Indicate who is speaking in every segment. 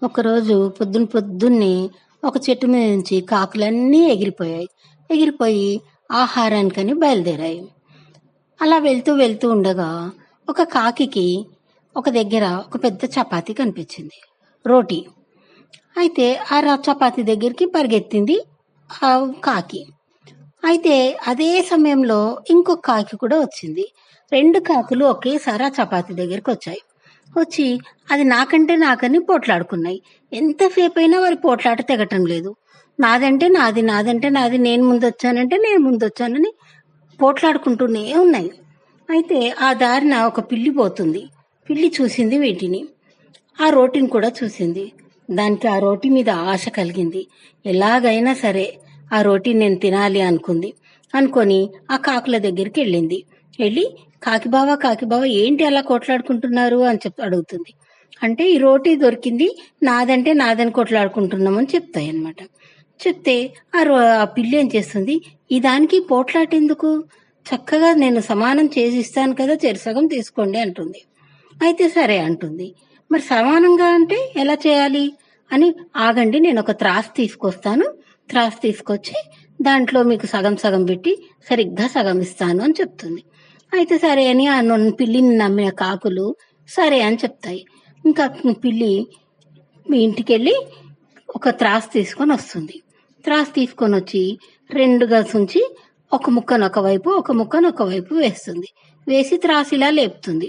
Speaker 1: ఒకరోజు పొద్దున్నే ఒక చెట్టు మీద నుంచి కాకులన్నీ ఎగిరిపోయాయి. ఎగిరిపోయి ఆహారానికని బయలుదేరాయి. అలా వెళ్తూ వెళ్తూ ఉండగా ఒక కాకికి ఒక దగ్గర ఒక పెద్ద చపాతీ కనిపించింది, రోటీ. అయితే చపాతీ దగ్గరికి పరిగెత్తింది ఆ కాకి. అయితే అదే సమయంలో ఇంకొక కాకి కూడా వచ్చింది. 2 కాకులు ఒకేసారి ఆ చపాతీ దగ్గరికి వచ్చాయి. వచ్చి అది నాకంటే నాకని పోట్లాడుకున్నాయి. ఎంతసేపైనా వారి పోట్లాట తెగటం లేదు. నాదంటే నాది, నాదంటే నాది, నేను ముందొచ్చానంటే నేను ముందొచ్చానని పోట్లాడుకుంటూనే ఉన్నాయి. అయితే ఆ దారిన ఒక పిల్లి పోతుంది. పిల్లి చూసింది వీటిని. ఆ రోటిని కూడా చూసింది. దానికి ఆ రోటి మీద ఆశ కలిగింది. ఎలాగైనా సరే ఆ రోటి నేను తినాలి అనుకుంది. అనుకొని ఆ కాకుల దగ్గరికి వెళ్ళింది. వెళ్ళి కాకిబావ ఏంటి అలా కొట్లాడుకుంటున్నారు అని అడుగుతుంది. అంటే ఈ రోటీ దొరికింది, నాదంటే నాదని కొట్లాడుకుంటున్నామని చెప్తాయి అన్నమాట. చెప్తే ఆ పిల్లి ఏం చేస్తుంది, ఈ దానికి పోట్లాటెందుకు, చక్కగా నేను సమానం చేసి ఇస్తాను కదా, చెరిసగం తీసుకోండి అంటుంది. అయితే సరే అంటుంది. మరి సమానంగా అంటే ఎలా చేయాలి అని, ఆగండి నేను ఒక త్రాసు తీసుకొస్తాను, త్రాసు తీసుకొచ్చి దాంట్లో మీకు సగం సగం పెట్టి సరిగ్గా సగం ఇస్తాను అని చెప్తుంది. అయితే సరే అని ఆ పిల్లిని నమ్మిన కాకులు సరే అని చెప్తాయి. ఇంకా పిల్లి మీ ఇంటికి వెళ్ళి ఒక త్రాసు తీసుకొని వస్తుంది. త్రాసు తీసుకొని వచ్చి 2గా ఉంచి ఒక ముక్కను ఒకవైపు ఒక ముక్కను ఒకవైపు వేస్తుంది. వేసి త్రాసు ఇలా లేపుతుంది.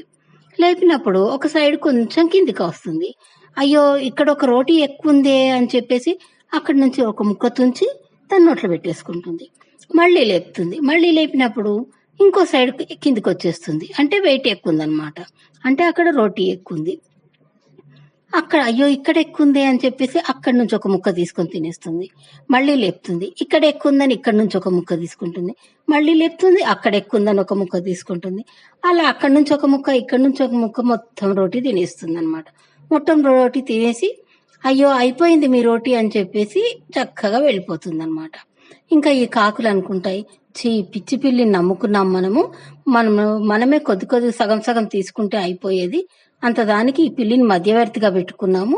Speaker 1: లేపినప్పుడు ఒక సైడ్ కొంచెం కిందికి వస్తుంది. అయ్యో ఇక్కడ ఒక రోటీ ఎక్కువ ఉందే అని చెప్పేసి అక్కడి నుంచి ఒక ముక్క తుంచి తన నోట్లో పెట్టేసుకుంటుంది. మళ్ళీ లేపుతుంది. మళ్ళీ లేపినప్పుడు ఇంకో సైడ్ కిందికి వచ్చేస్తుంది. అంటే వెయిట్ ఎక్కువ ఉందన్నమాట. అంటే అక్కడ రోటీ ఎక్కువ ఉంది. అక్కడ అయ్యో ఇక్కడ ఎక్కువ ఉంది అని చెప్పేసి అక్కడి నుంచి ఒక ముక్క తీసుకొని తినేస్తుంది. మళ్ళీ లేపుతుంది. ఇక్కడ ఎక్కువ ఉందని ఇక్కడ నుంచి ఒక ముక్క తీసుకుంటుంది. మళ్ళీ లేపుతుంది. అక్కడ ఎక్కువ ఉందని ఒక ముక్క తీసుకుంటుంది. అలా అక్కడి నుంచి ఒక ముక్క ఇక్కడి నుంచి ఒక ముక్క మొత్తం రోటీ తినేస్తుంది అనమాట. మొత్తం రోటీ తినేసి అయ్యో అయిపోయింది మీ రోటీ అని చెప్పేసి చక్కగా వెళ్ళిపోతుంది అనమాట. ఇంకా ఈ కాకులు అనుకుంటాయి, పిచ్చి పిల్లిని నమ్ముకున్నాం మనమే కొద్ది సగం సగం తీసుకుంటే అయిపోయేది, అంత దానికి ఈ పిల్లిని మధ్యవర్తిగా పెట్టుకున్నాము,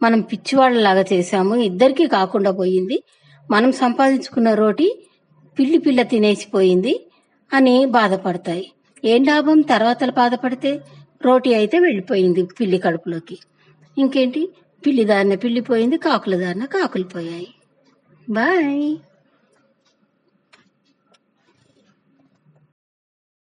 Speaker 1: మనం పిచ్చివాళ్ళలాగా చేశాము, ఇద్దరికీ కాకుండా పోయింది, మనం సంపాదించుకున్న రోటీ పిల్ల తినేసిపోయింది అని బాధపడతాయి. ఏం లాభం తర్వాత బాధపడితే, రోటీ అయితే వెళ్ళిపోయింది పిల్లి కడుపులోకి. ఇంకేంటి, పిల్లి దారిన పిల్లి పోయింది, కాకుల దారిన కాకులు పోయాయి. బాయ్.